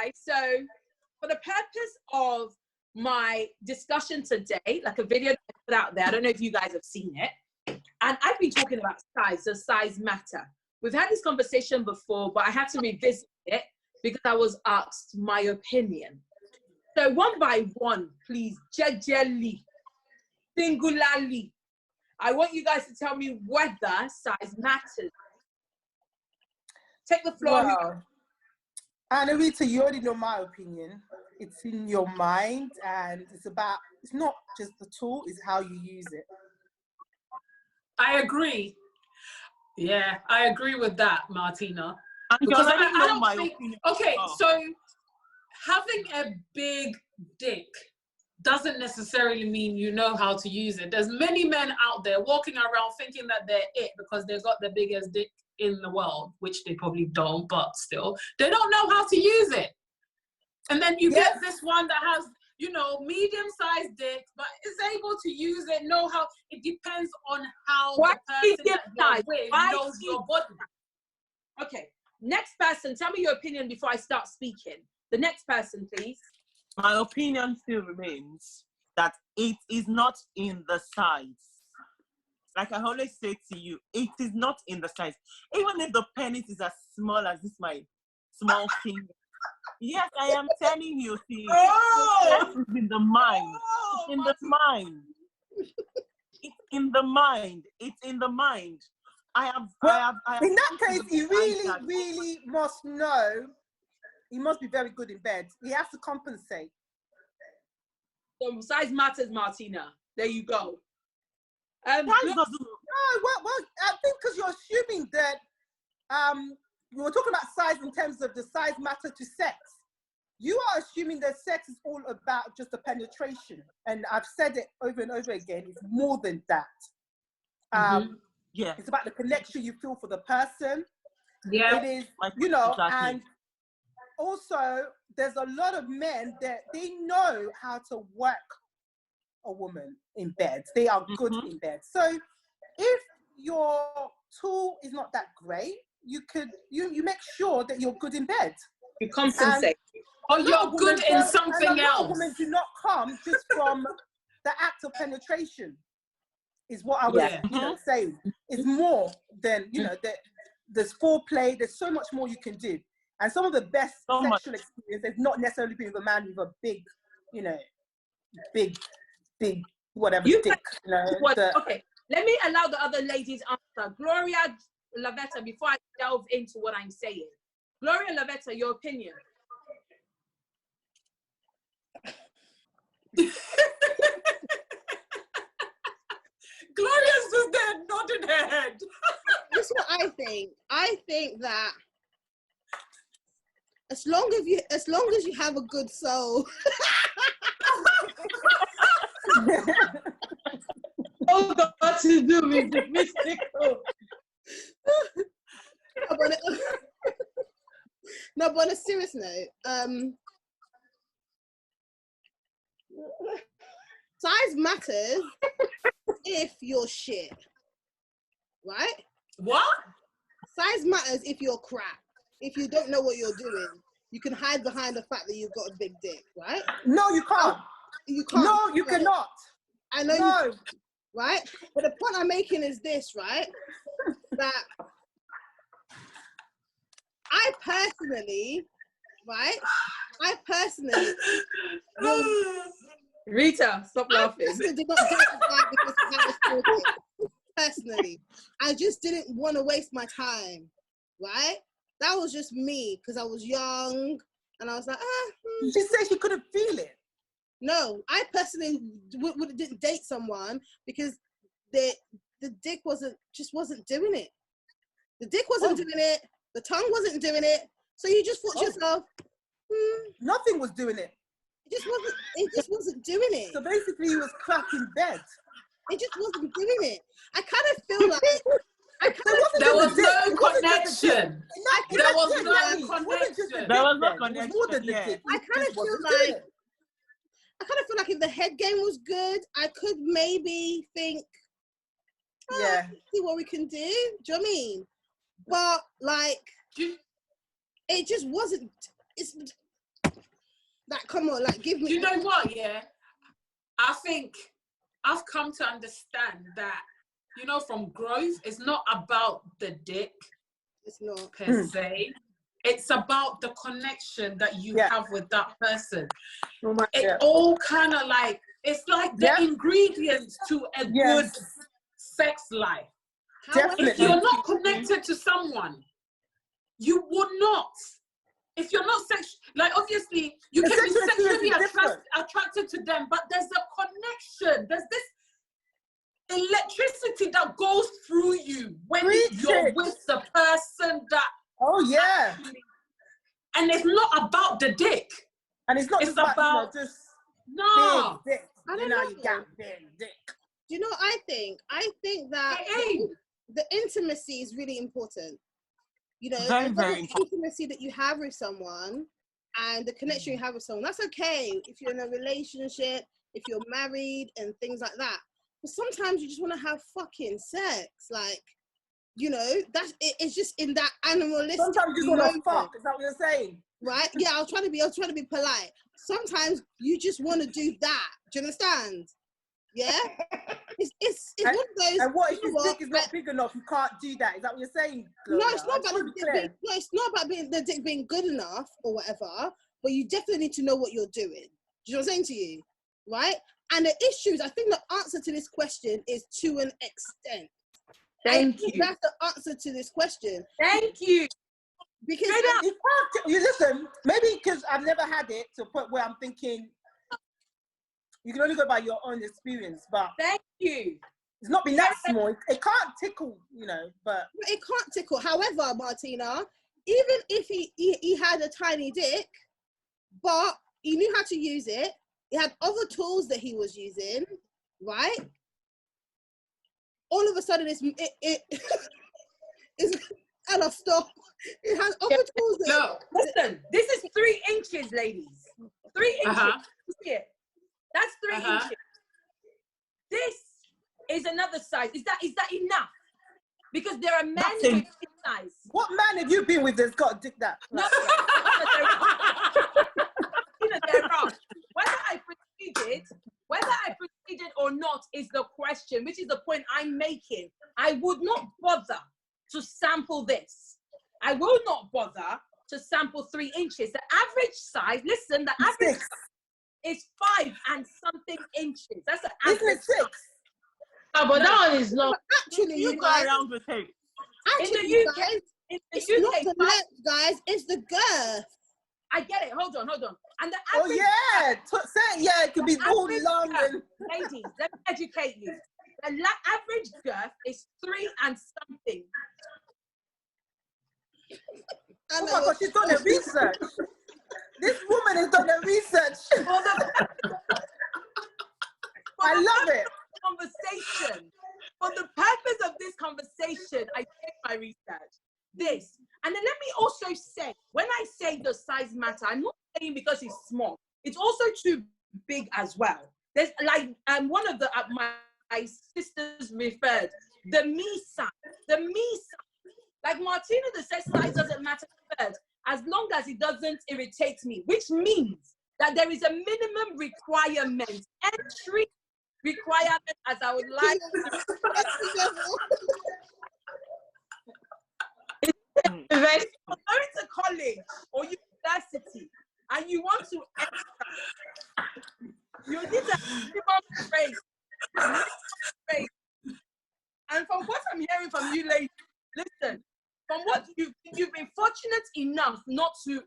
right? So for the purpose of my discussion today, like a video that I put out there, I don't know if you guys have seen it, and I've been talking about size. Does size matter? We've had this conversation before, but I had to revisit it because I was asked my opinion. So one by one, please, jejely, singularly, I want you guys to tell me whether size matters. Take the floor. Well, Anna-Rita, you already know my opinion. It's in your mind, and it's not just the tool, it's how you use it. I agree. Yeah, I agree with that, Martina. Because I don't my think, opinion. okay, so having a big dick doesn't necessarily mean you know how to use it. There's many men out there walking around thinking that they're it because they've got the biggest dick in the world, which they probably don't, but still, they don't know how to use it. And then you get this one that has, you know, medium-sized dick, but is able to use it, know how. It depends on how the person that you're with knows your body. Okay, next person, tell me your opinion before I start speaking. The next person, please. My opinion still remains that it is not in the size. Like I always say to you, it is not in the size. Even if the penis is as small as this, my small finger. Yes, I am telling you, see, it's in the mind. It's in the mind. It's in the mind. It's in the mind. I have in that case, he really must know. He must be very good in bed. He has to compensate. So size matters, Martina. There you go. Well, I think because you're assuming that we were talking about size in terms of the size matter to sex. You are assuming that sex is all about just the penetration. And I've said it over and over again, it's more than that. Yeah. It's about the connection you feel for the person. Yeah. It is, you know, and also there's a lot of men that they know how to work a woman in bed. They are good in bed. So if your tool is not that great, you make sure that you're good in bed. You compensate. Or you're good in something else. A lot of women do not come just from the act of penetration, is what I was saying. It's more than, you know, there's foreplay, there's so much more you can do. And some of the best sexual experiences not necessarily being with a man with a big, you know, big whatever dick. You know, okay, let me allow the other ladies answer. Gloria Lavetta, before I delve into what I'm saying. Gloria Lavetta, your opinion. Gloria's just there nodding her head. This is what I think. I think that as long as you have a good soul. Oh, got to do with the mystical. No, but on a serious note, size matters if you're shit, right? What? Size matters if you're crap. If you don't know what you're doing, you can hide behind the fact that you've got a big dick, right? No, you can't. You can't. No, you cannot. I know. No. Right? But the point I'm making is this, right? That I personally Rita, stop laughing. I did not date the guy because he had a small dick. Personally, I just didn't want to waste my time, right? That was just me because I was young and I was like, She said she couldn't feel it. No, I personally didn't date someone because the dick wasn't doing it. The dick wasn't doing it. The tongue wasn't doing it. So you just thought to yourself, nothing was doing it. It just wasn't doing it. So basically, he was cracking bed. It just wasn't doing it. I kind of feel like there was no connection. There was no connection. There was no connection. I kind of feel like if the head game was good, I could maybe think, see what we can do. Do you know what I mean? But like, it just wasn't. come on, like give me. Do you know what? Yeah, I think I've come to understand that, you know, from growth, it's not about the dick. It's not per se. It's about the connection that you have with that person. It all kind of like, it's like the ingredients to a good sex life. Definitely. If you're not connected to someone, you would not. If you're not like obviously you can be sexually attracted to them, but there's a connection. There's this electricity that goes through you when you're with the person that. Oh yeah. And it's not about the dick. And it's not it's just about just big dick. I don't know know. You got big dick. Do you know what I think? I think that the intimacy is really important. You know, the intimacy that you have with someone and the connection you have with someone, that's okay if you're in a relationship, if you're married and things like that. But sometimes you just want to have fucking sex. Like, you know, that's it's just in that animalistic. Sometimes you just want to fuck. Is that what you're saying? Right? Yeah, I was trying to be polite. Sometimes you just want to do that. Do you understand? Yeah. It's one of those. And what if your dick is not big enough? You can't do that. Is that what you're saying, Gloria? No, it's not about it's not about the dick being good enough or whatever. But you definitely need to know what you're doing. Do you know what I'm saying to you? Right? And the issues. I think the answer to this question is to an extent. Thank you. That's the answer to this question. Thank you. Because you listen, maybe because I've never had it to a point where I'm thinking you can only go by your own experience. But thank you. It's not been that small. It can't tickle, you know, but it can't tickle. However, Martina, even if he had a tiny dick, but he knew how to use it, he had other tools that he was using, right? All of a sudden, it's and I've stopped. It has other tools. No, listen. This is 3 inches, ladies. 3 inches. See it? That's 3 inches. This is another size. Is that enough? Because there are men with this size. What man have you been with that's got a dick that? No, they're wrong. Whether I proceeded or not is the question, which is the point I'm making. I would not bother to sample this. I will not bother to sample 3 inches. The average size, listen, the average is 5 and something inches. That's the average. Isn't it 6? Oh, but that one is not. Actually, you go around with it. Actually, in the UK, it's not the length, guys. It's the girth. I get it. Hold on. And the average. Oh yeah, it could be all long. Ladies, let me educate you. The average girth is 3 and something. Oh my God, she's done the research. This woman has done the research. I love it. Conversation. For the purpose of this conversation, I did my research. This. And then let me also say, when I say the size matter, I'm not saying because it's small. It's also too big as well. There's like one of the my sisters referred, the me size. The me size. Like Martina, the sex size doesn't matter first, as long as it doesn't irritate me, which means that there is a minimum requirement, entry requirement, as I would like to. If you're going to college or university and you want to enter, you need a minimum grade. And from what I'm hearing from you ladies, listen, from what you've been fortunate enough not to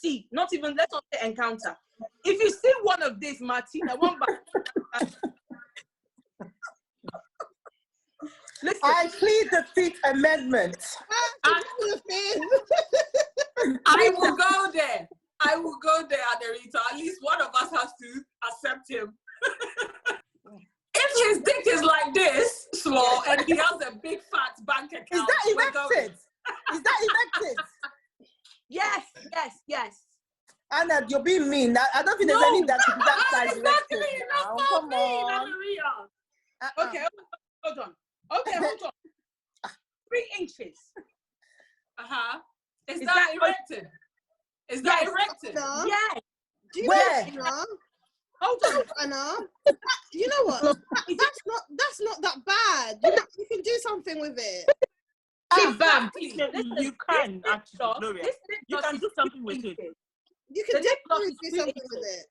see, not even, let's not say encounter. If you see one of these, Martina, listen, I plead the 5th Amendment. I will go there. Aderita. At least one of us has to accept him. If his dick is like this, small, and he has a big fat bank account. Is that erected? Is that erected? Yes. Anna, you're being mean. I don't think there's any that size erected. Now. Come on. Okay, hold on. 3 inches. Is that erected? Is that erected? Do you Where? know, Anna? Hold on. Anna, you know what? That's not that bad. You can do something with it. Exactly. You can actually, Gloria. You can do something with it. You can The lip gloss definitely is do something 3 with inches. it.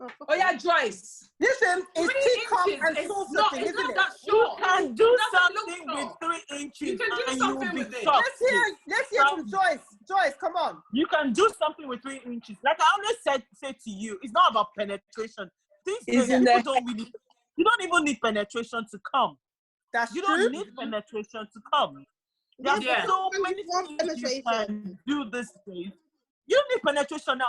Oh, Oh yeah, Joyce. Listen, it's 3 teacup inches. and It's saucer not, thing, it's isn't not it? that You short. can do It doesn't look something with short. 3 inches You can do and you will something be with it. shocked. Let's hear from Joyce. Joyce, come on. You can do something with 3 inches. Like I always say to you, it's not about penetration. These days, Isn't people that- don't really, you don't even need penetration to come. That's You true. don't need penetration to come. There's Yeah. so Sometimes many you want things you penetration. can do these days. You don't need penetration now.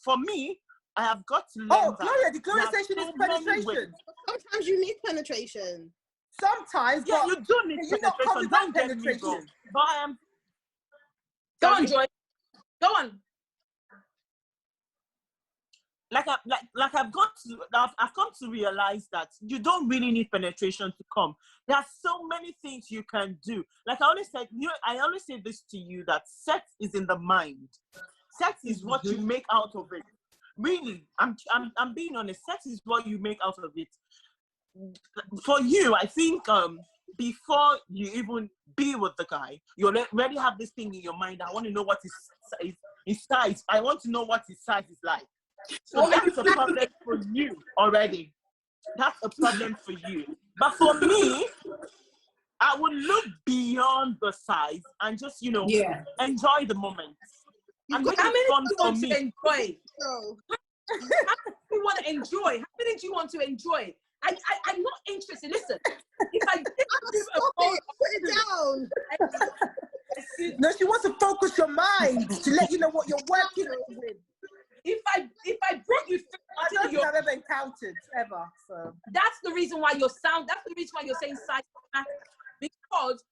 For me, I have got to learn Oh, that. Gloria, the Gloria there are station is so many ways. penetration. Sometimes you need penetration. Sometimes, Yeah, but you do need you're not penetration. covered that Don't get me wrong. penetration. But I am. Go on, Sorry? Joyce. Go on. I've come to realize that you don't really need penetration to come. There are so many things you can do. Like I always say this to you, that sex is in the mind. Sex is what you make out of it. Really, I'm being honest. Sex is what you make out of it. For you, I think before you even be with the guy, you already have this thing in your mind. I want to know what his size. I want to know what his size is like. So that's a problem for you already. That's a problem for you. But for me, I would look beyond the size and just, enjoy the moment. And make How it many fun do you for want me. to enjoy? So How many do you want to enjoy? How many do you want to enjoy? I'm not interested. Listen, if I give you a stop phone, it. Put it down. No, she wants to focus your mind to let you know what you're working with. if I brought you I to don't think your, I've ever encountered ever. So that's the reason why that's the reason why you're saying size matters. Because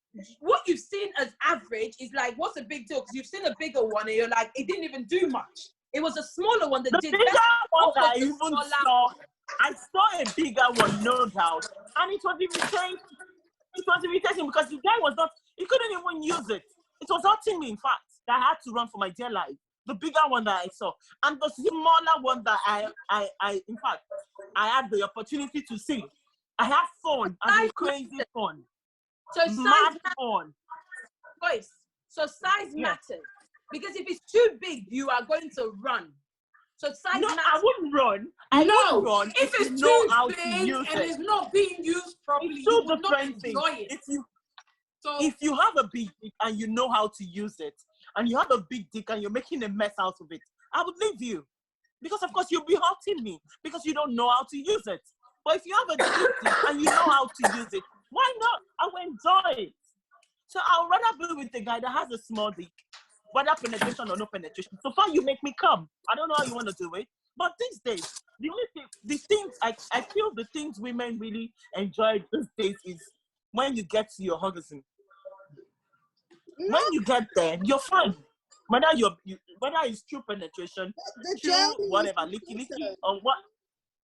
what you've seen as average is like, what's a big deal? Because you've seen a bigger one and you're like, it didn't even do much. It was a smaller one that The did bigger better. one that I The even smaller saw, one. I saw a bigger one, no doubt. And it was irritating. It was irritating because the guy was not, he couldn't even use it. It was hurting me, in fact, that I had to run for my dear life. The bigger one that I saw. And the smaller one that I in fact, I had the opportunity to see. I had fun, I had crazy fun. So Mad size fun. matters. So size Yeah. matters. Because if it's too big, you are going to run. So size No, matters. I wouldn't run. I wouldn't run if it's you know too how big to use and it. it's not being used properly, It's you two will not different things. enjoy it. If you have a big dick and you know how to use it, and you have a big dick and you're making a mess out of it, I would leave you. Because of course you'll be hurting me because you don't know how to use it. But if you have a big dick and you know how to use it, why not? I will enjoy it. So I'll rather be with the guy that has a small dick, whether penetration or no penetration. So far you make me come. I don't know how you want to do it. But these days, I feel the things women really enjoy these days is when you get to your orgasm. No, When you get there, you're fine. Whether whether it's true penetration, the true journey is whatever, licky, or what,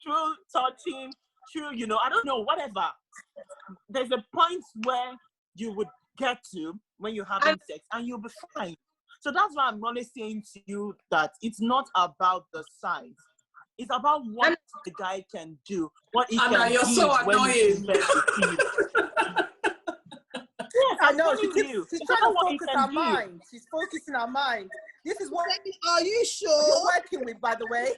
true touching, true, I don't know, whatever. There's a point where you would get to when you're having sex and you'll be fine. So that's why I'm always saying to you that it's not about the size. It's about what the guy can do, what he Anna, can you're give so when he's annoying. in bed with you. Yes, I I'm know telling you. she's It's trying about to what he focus can our do. mind. She's focusing our mind. This is what Are you you're sure? working with, by the way.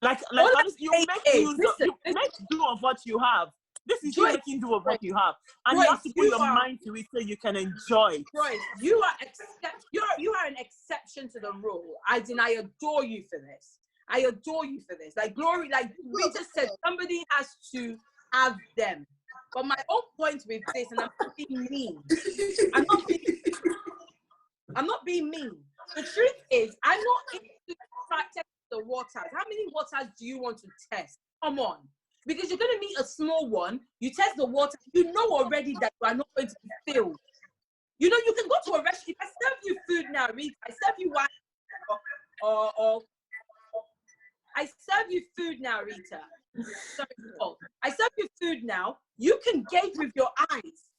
Like All honestly, you I make say is, use listen, you make do of what you have. This is you Joyce, making do of what you have, and you Joyce, have to put your mind to it so you can enjoy. Royce, you are an exception to the rule. I adore you for this. I adore you for this. Like Glory, like we just said, somebody has to have them. But my own point with this, and I'm not being mean. I'm not being mean. The truth is, I'm not into testing the waters. How many waters do you want to test? Come on. Because you're going to meet a small one, you test the water, you know already that you are not going to be filled. You know, you can go to a restaurant. If I serve you food now, Rita, I serve you wine, or I serve you food now, Rita. Sorry, Paul. I serve you food now. You can gauge with your eyes.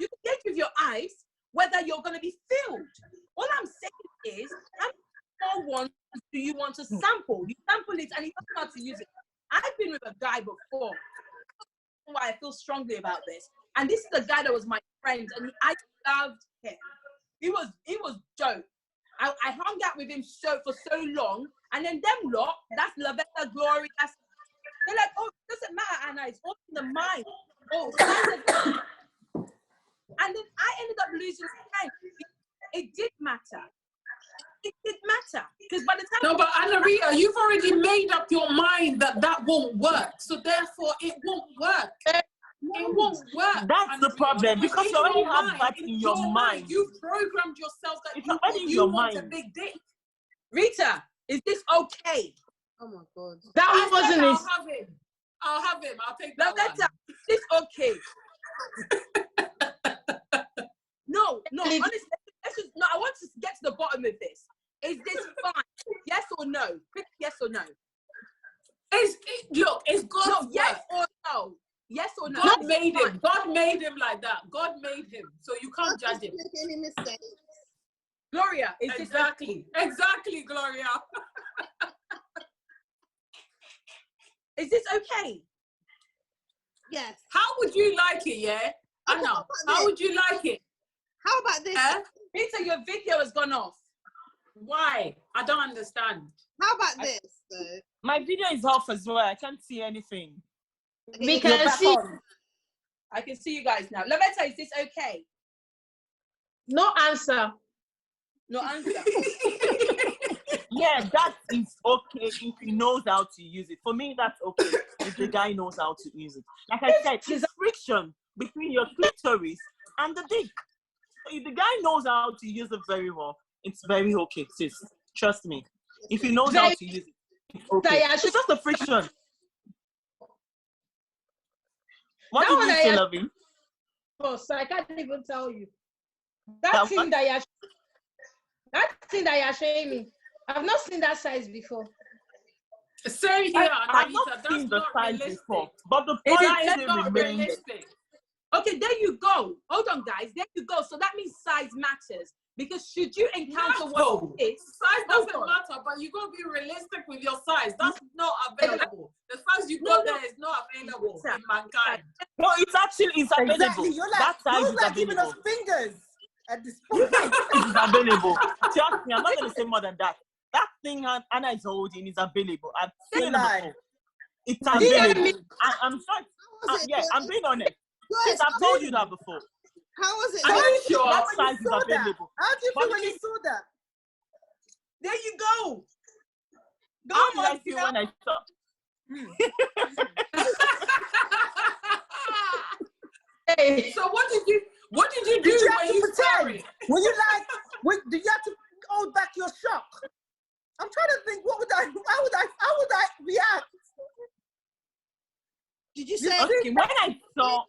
You can gauge with your eyes whether you're going to be filled. All I'm saying is, I'm a small one do you want to sample? You sample it and you don't know how to use it. I've been with a guy before. Why I feel strongly about this. And this is the guy that was my friend, and I loved him. He was dope. I hung out with him for so long, and then them lot, that's Lavetta Glory. They're like, oh, it doesn't matter, Anna. It's all in the mind. Oh, and then I ended up losing time. It did matter. It did matter because by the time. No, but Anna Rita, you've already made up your mind that won't work. So therefore, it won't work. It won't work. That's the problem because you already have that in your mind. You've programmed yourself that it's already in your mind. A big dick. Rita, is this okay? Oh my God. That wasn't it. I'll have him. I'll take that one. Is this okay? No, honestly, no, I want to get to the bottom of this. Is this fine? Yes or no? Yes or no? Look, it's God's no, yes or no? Yes or no? God made him. God made him like that. God made him. So you can't judge him. Make any mistakes. Gloria, is exactly. This exactly, Gloria. Is this okay? Yes. How would you like it, yeah? Anna, how would you like it? How about this? Peter, your video has gone off. Why? I don't understand. How about this, though? My video is off as well. I can't see anything. We can see. I can see you guys now. Lavetta, is this okay? No answer. No answer. Yeah, that is okay if he knows how to use it. For me, that's okay if the guy knows how to use it. Like I said, it's friction between your clitoris and the dick. So if the guy knows how to use it very well, it's very okay, sis. Trust me. If he knows how to use it, it's okay. It's just a friction. What did you say, Lovey? Oh, so I can't even tell you. That thing that you're showing me, I've not seen that size before. Same here. I've not seen the size before, but the point still remains. Okay, there you go. Hold on, guys. There you go. So that means size matters. Because should you encounter what it is, size doesn't matter, but you gotta be realistic with your size. That's not available. The size you got there is not available in mankind. No, it's available. Exactly. You're like, that size is like giving us available. fingers at this point. It's available. Trust me, I'm not gonna say more than that. That thing Anna is holding is available. I've seen it before. It's available. I'm sorry. Yeah, I'm being honest. Yes, I've told you that before. How was it? Are you sure? That size is available. How do you feel when you saw that? There you go. How did I feel when I saw? Hey. So what did you do when you saw it? Were you like, did you have to hold back your shock? I'm trying to think, how would I react? Did you say when I saw?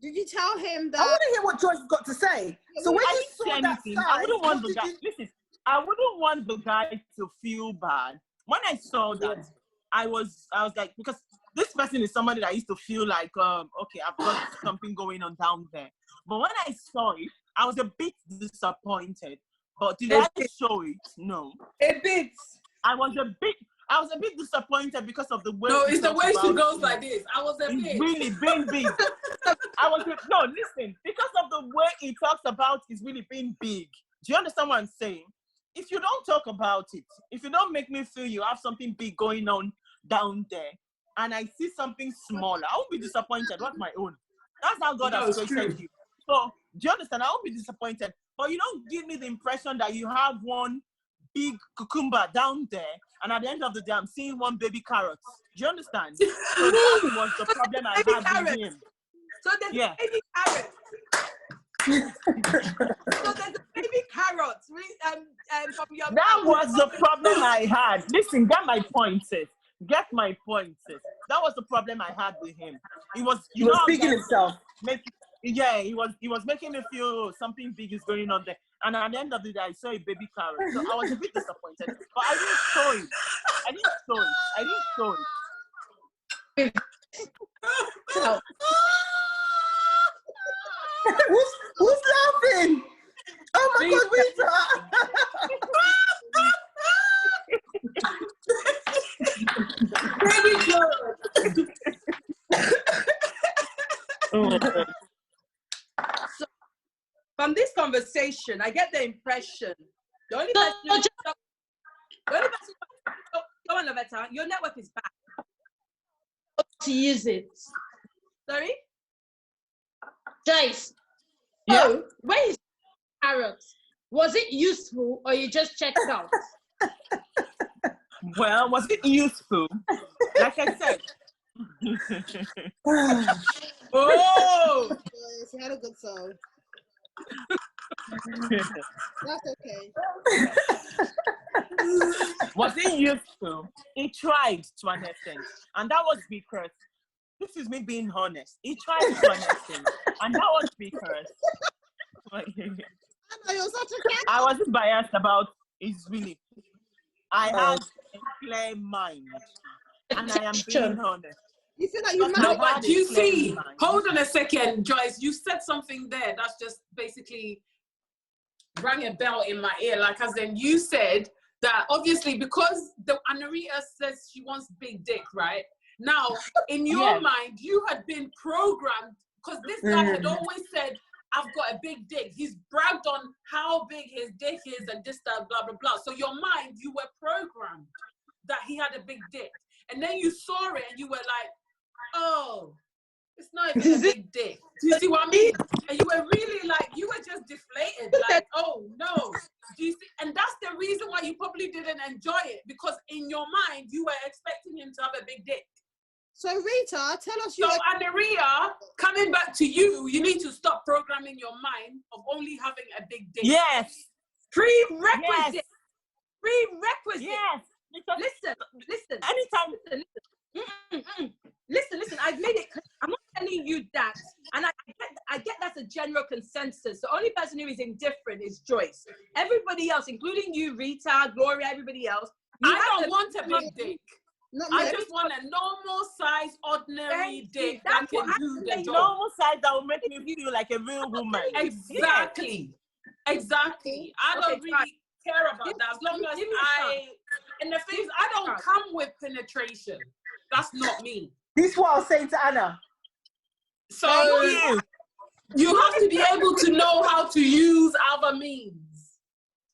Did you tell him that? I want to hear what Joyce got to say. So when you saw that size, I wouldn't want the guy. Listen, I wouldn't want the guy to feel bad. When I saw that, I was like, because this person is somebody that I used to feel like, okay, I've got something going on down there. But when I saw it, I was a bit disappointed. But did I show it? No. A bit. I was a bit disappointed because of the way. No, it's the way she goes like this. I was a bit. Really being big. Listen, because of the way he talks about is really being big. Do you understand what I'm saying? If you don't talk about it, if you don't make me feel you have something big going on down there, and I see something smaller, I won't be disappointed. What's my own? That's how God has created you. So, do you understand? I won't be disappointed. But you don't give me the impression that you have one big cucumber down there, and at the end of the day, I'm seeing one baby carrot. Do you understand? So that was the problem I had with him. So there's a baby carrot. So there's a baby carrot from your That was the problem I had. Listen, get my point, sis. Get my point, sis. That was the problem I had with him. He was speaking himself. He was making me feel something big is going on there. And at the end of the day, I saw a baby carrot. So I was a bit disappointed. But I didn't show it. No. Who's laughing? Oh my God, Rita! So from this conversation, I get the impression the only person go on, Lavetta, your network is bad. To use it. Sorry? Joyce. Yeah. Oh, when you carrots, was it useful or you just checked out? Well, was it useful? Like I said. Oh! Yes, he had a good song. That's okay. Was it useful? He tried to an extent. And that was because, this is me being honest. He tried to an extent. And that was because I know you're such a cat. I wasn't biased about his really. I had a clear mind. And I am being honest. You feel like you No, might. but you see, hold on a second, Joyce. You said something there that's just basically rang a bell in my ear. Like, as in, you said that obviously because the Anarita says she wants big dick, right? Now, in your mind, you had been programmed because this guy had always said, I've got a big dick. He's bragged on how big his dick is and this, that, blah, blah, blah. So your mind, you were programmed that he had a big dick. And then you saw it and you were like, oh, it's not even a big dick. Do you see what I mean? And you were really like, you were just deflated. Like, oh no. Do you see? And that's the reason why you probably didn't enjoy it, because in your mind, you were expecting him to have a big dick. So Rita, tell us So Anaria, coming back to you, you need to stop programming your mind of only having a big dick. Yes. Prerequisite. Yes. Prerequisite. Yes. Because Listen. anytime. Listen, I've made it clear. I'm not telling you that. And I get that's a general consensus. The only person who is indifferent is Joyce. Everybody else, including you, Rita, Gloria, everybody else. I don't want a big dick. Not I me. just want a normal size, ordinary dick that That's can what do I'm the saying. job. Normal size that will make me feel like a real woman. Exactly. Exactly. I don't really care about that as long as and the thing is, I don't come with penetration. That's not me. This is what I was saying to Anna. So you have to be able to know how to use other means.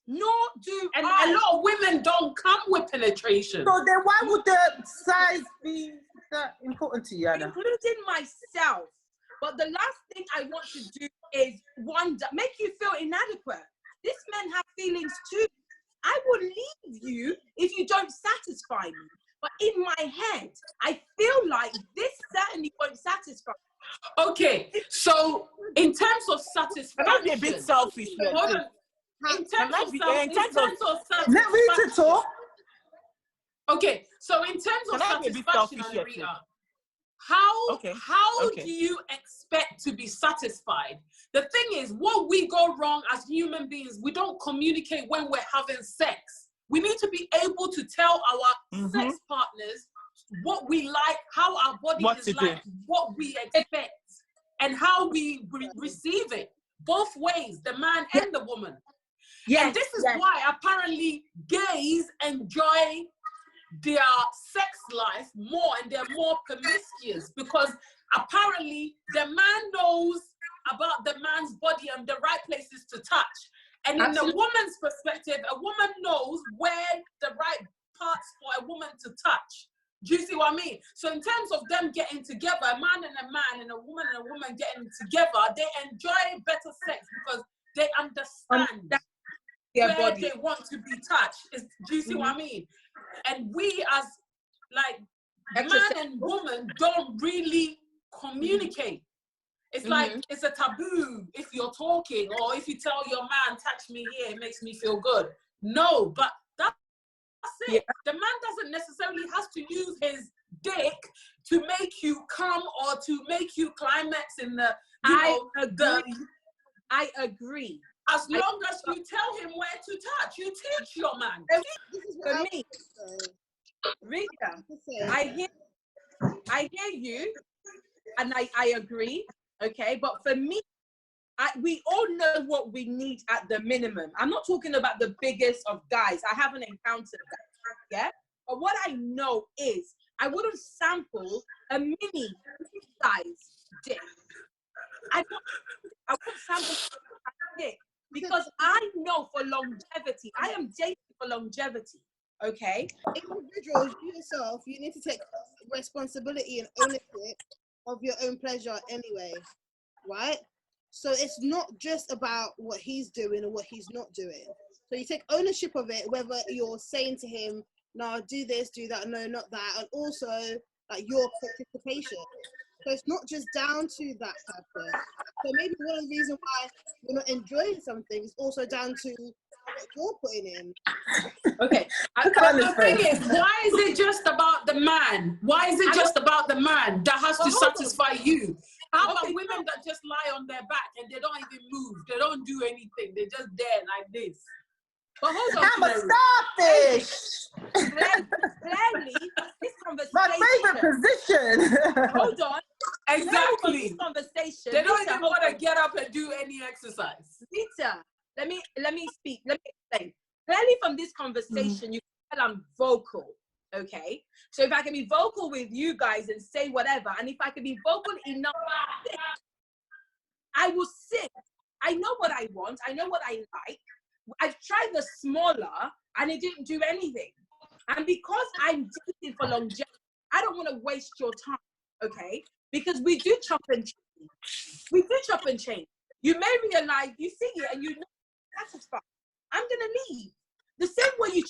Nor do And I. a lot of women don't come with penetration. So then why would the size be that important to you, Anna? Including myself. But the last thing I want to do is make you feel inadequate. These men have feelings too. I will leave you if you don't satisfy me. But in my head, I feel like this certainly won't satisfy me. Okay, so in terms of satisfaction, Can I be a bit selfish? hold on. In terms of satisfaction, Let Rita talk. okay, so in terms of Can I be a bit satisfaction, selfish here, Rita, how Okay. do you expect to be satisfied? The thing is, what we go wrong as human beings, we don't communicate when we're having sex. We need to be able to tell our sex partners what we like, how our body is like, what we expect, and how we receive it. Both ways, the man and the woman. Yes, and this is why apparently gays enjoy their sex life more and they're more promiscuous, because apparently the man knows about the man's body and the right places to touch. And in the woman's perspective, a woman knows where the right parts for a woman to touch. Do you see what I mean? So in terms of them getting together, a man and a woman getting together, they enjoy better sex because they understand where they want to be touched. Do you see what I mean? And we as like man and woman don't really communicate. It's like it's a taboo if you're talking, or if you tell your man, touch me here, it makes me feel good. No, but that's it. Yeah. The man doesn't necessarily have to use his dick to make you come or to make you climax in the, I agree. As long as you tell him where to touch, you teach your man. For me, Rita, I hear you, and I agree. Okay, but for me, we all know what we need at the minimum. I'm not talking about the biggest of guys. I haven't encountered that, yeah? But what I know is I wouldn't sample a mini size dick. I want something because I know for longevity, I am dating for longevity. Okay. Individuals, you yourself, you need to take responsibility and ownership of your own pleasure anyway, right? So it's not just about what he's doing or what he's not doing. So you take ownership of it, whether you're saying to him, no, do this, do that, no, not that, and also like your participation. So it's not just down to that person. So maybe one of the reasons why you're not enjoying something is also down to what you're putting in. Okay. But the thing is, why is it just about the man? Why is it just about the man that has to satisfy you? How about women that just lie on their back and they don't even move? They don't do anything. They're just there like this. But hold on, I'm a starfish. Clearly, this conversation. My favorite position. Hold on. Exactly. This conversation. They don't even want to get up and do any exercise. Rita, let me speak. Let me explain. Clearly, from this conversation, you can tell I'm vocal. Okay, so if I can be vocal with you guys and say whatever, and if I can be vocal enough, I will sit. I know what I want. I know what I like. I've tried the smaller and it didn't do anything. And because I'm dating for longevity, I don't want to waste your time, okay? Because we do chop and change. We do chop and change. You may realize, you see it and you're not satisfied. I'm going to leave. The same way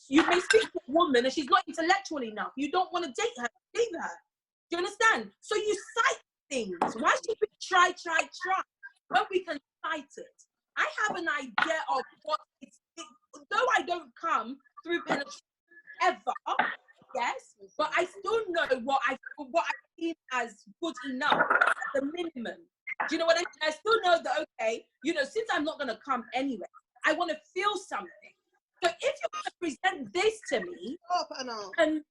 you may speak to a woman and she's not intellectual enough. You don't want to date her, leave her. Do you understand? So you cite things. Why should we try when we can cite it? I have an idea of what it's, though I don't come through penetration ever, yes, but I still know what I see as good enough, the minimum. Do you know what I mean? I still know that, okay, since I'm not going to come anyway, I want to feel something. So if you're going to present this to me, Stop, Anna. And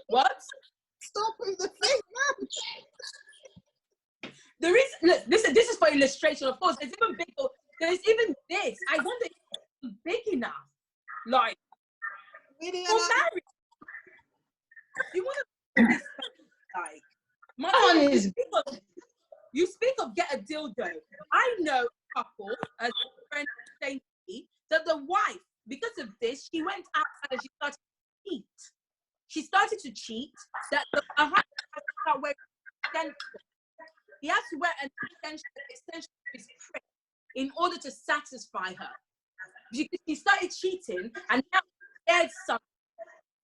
what? Stop with the thing, man. The reason, listen, this is for illustration, of course. There's even bigger. There's even this. I wonder if it's big enough. Like, Really, for marriage. You want to be like, you speak of get a dildo. I know a couple, a friend saying to me, that the wife, because of this, she went outside and she started to cheat. She started to cheat, that her husband has to start wearing extensions. He has to wear an extension to his prick in order to satisfy her. He started cheating and now he scared something.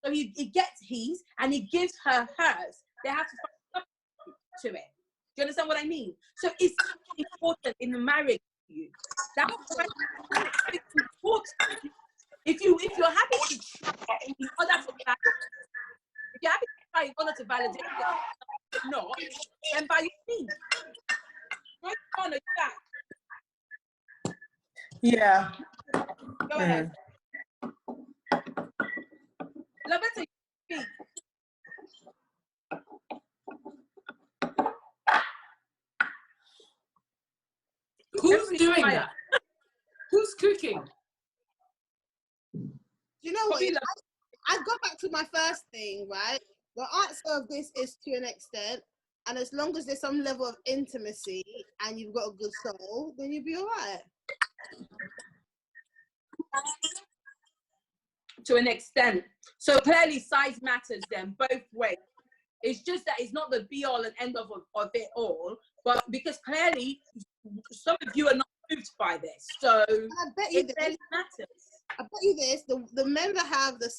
So he gets his and he gives her hers. They have to find something to it. Do you understand what I mean? So it's important in the marriage for you. That's why it's important. If you're happy to try in order to validate, if you're happy to try in order to validate that no, then by your means. Right on the back. Yeah. Go ahead. Lavetta, speak. Who's doing that? Who's cooking? You know what? I go back to my first thing, right? The answer of this is to an extent, and as long as there's some level of intimacy and you've got a good soul, then you'll be all right. To an extent. So clearly size matters then, both ways. It's just that it's not the be all and end of it all, but because clearly some of you are not moved by this. So I bet you it really matters. I bet you this, the men that have the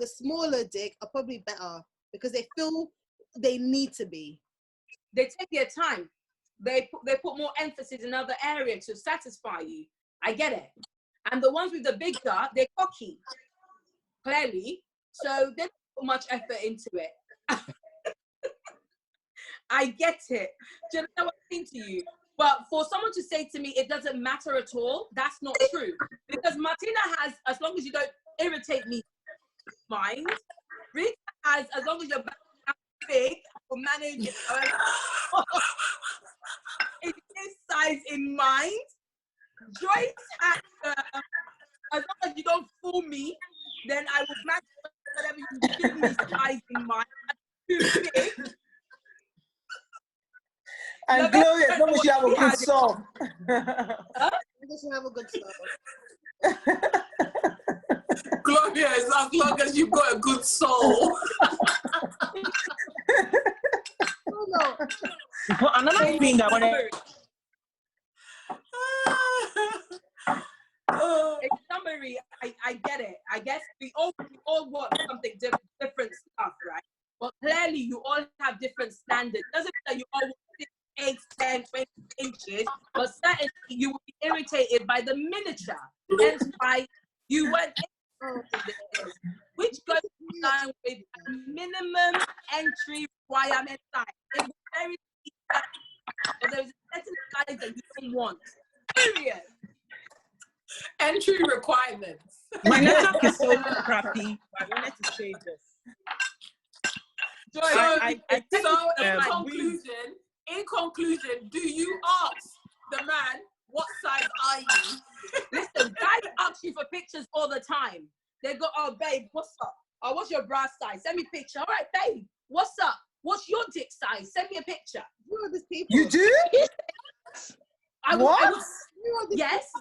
smaller dick are probably better because they feel they need to be. They take their time. They put more emphasis in other areas to satisfy you. I get it. And the ones with the bigger, they're cocky, clearly. So they don't put much effort into it. I get it. Do you know what I'm saying to you? But for someone to say to me, it doesn't matter at all, that's not true. Because Martina has, as long as you don't irritate me, mind. Rita has, as long as you're big, will manage it. It is size in mind. Joyce has, as long as you don't fool me, then I will match whatever you give me size in mind. Too big. And Gloria, as long as you have a good soul. I guess you have a good soul. Gloria, as long as you've got a good soul. No. Well, another thing I wanted. In summary, I get it. I guess we all want something different stuff, right? But clearly, you all have different standards. Doesn't mean that you all want 6, 8, 10, 20 inches, but certainly you will be irritated by the miniature. Hence why you went which goes in line with a minimum entry requirement size. It was very easy, but there's a certain size that you don't want. Period. Entry requirements. My network is so crappy. I wanted to say this. In conclusion, do you ask the man, what size are you? Listen, guys ask you for pictures all the time. They go, oh, babe, what's up? Oh, what's your bra size? Send me a picture. All right, babe, what's up? What's your dick size? Send me a picture. Who are these people? You do? What? Yes.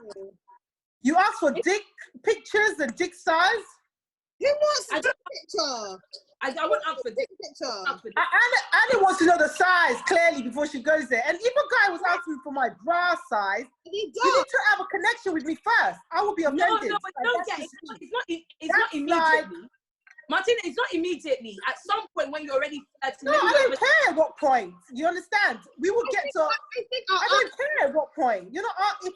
You ask for dick pictures and dick size? Who wants a dick picture? I won't ask for dick picture. Annie wants to know the size clearly before she goes there. And if a guy was asking for my bra size, you need to have a connection with me first. I will be offended. No, but don't get it. It's not immediately. Martina, it's not immediately. At some point when you're already no, I don't care at what point. You understand? We will get to. I don't care at what point. You're not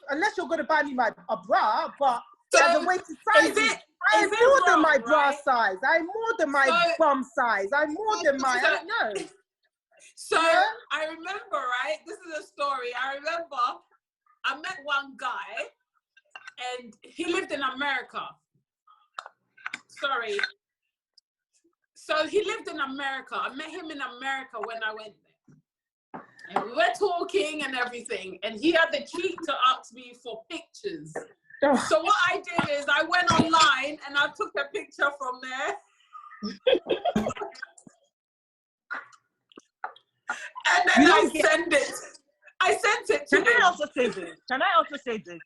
unless you're going to buy me a bra, but as a way to size it. I'm more than my bra size. I'm more than my bum size. I'm more than my. I don't know. So I remember, right? This is a story. I remember I met one guy, and he lived in America. Sorry. So he lived in America. I met him in America when I went there. And we were talking and everything. And he had the cheek to ask me for pictures. So what I did is I went online and I took a picture from there. And then I sent it. I sent it to him. Can I also say this?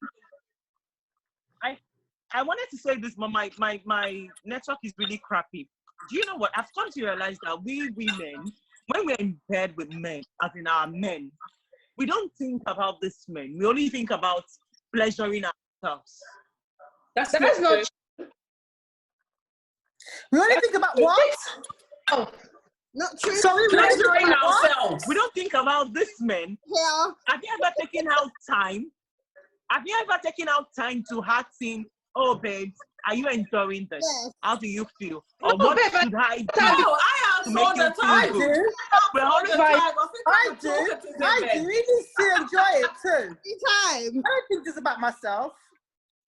I wanted to say this, but my network is really crappy. Do you know what? I've come to realize that we women, when we're in bed with men, as in our men, we don't think about this men. We only think about pleasuring ourselves. That's not true. We only think about what? Oh, not true. So we pleasuring ourselves. We don't think about this men. Yeah. Have you ever taken out time? Have you ever taken out time to ask him, oh, babes, are you enjoying this? Yes. How do you feel? Or what should I do? No, I ask all the time. I do. I do. We need to enjoy it too. Time. I don't think this is about myself.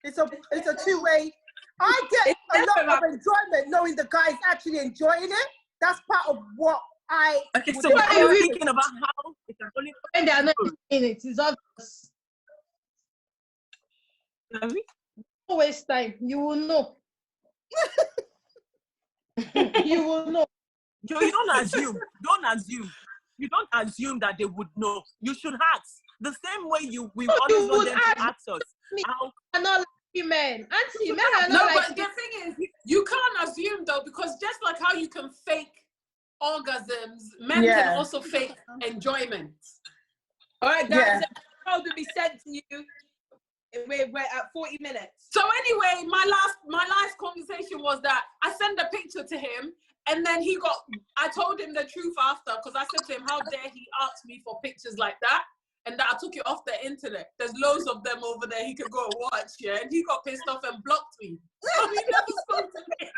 It's a two-way. I get a lot of enjoyment knowing the guy's actually enjoying it. That's part of what I. Okay, so what are you thinking about how it can only when they are not in it? It's obvious. Don't waste time. You will know. You will know. You don't assume. You don't assume that they would know. You should ask. The same way we always want them to ask us. I'm not like women. Auntie, men are not no, like. But the thing is, you can't assume though, because just like how you can fake orgasms, men can also fake enjoyment. All right, guys. How to be sent to you? We're at 40 minutes. So anyway, my last conversation was that I sent a picture to him, and then I told him the truth after, because I said to him, how dare he ask me for pictures like that, and that I took it off the internet. There's loads of them over there he could go and watch, and he got pissed off and blocked me. So he never spoke to me.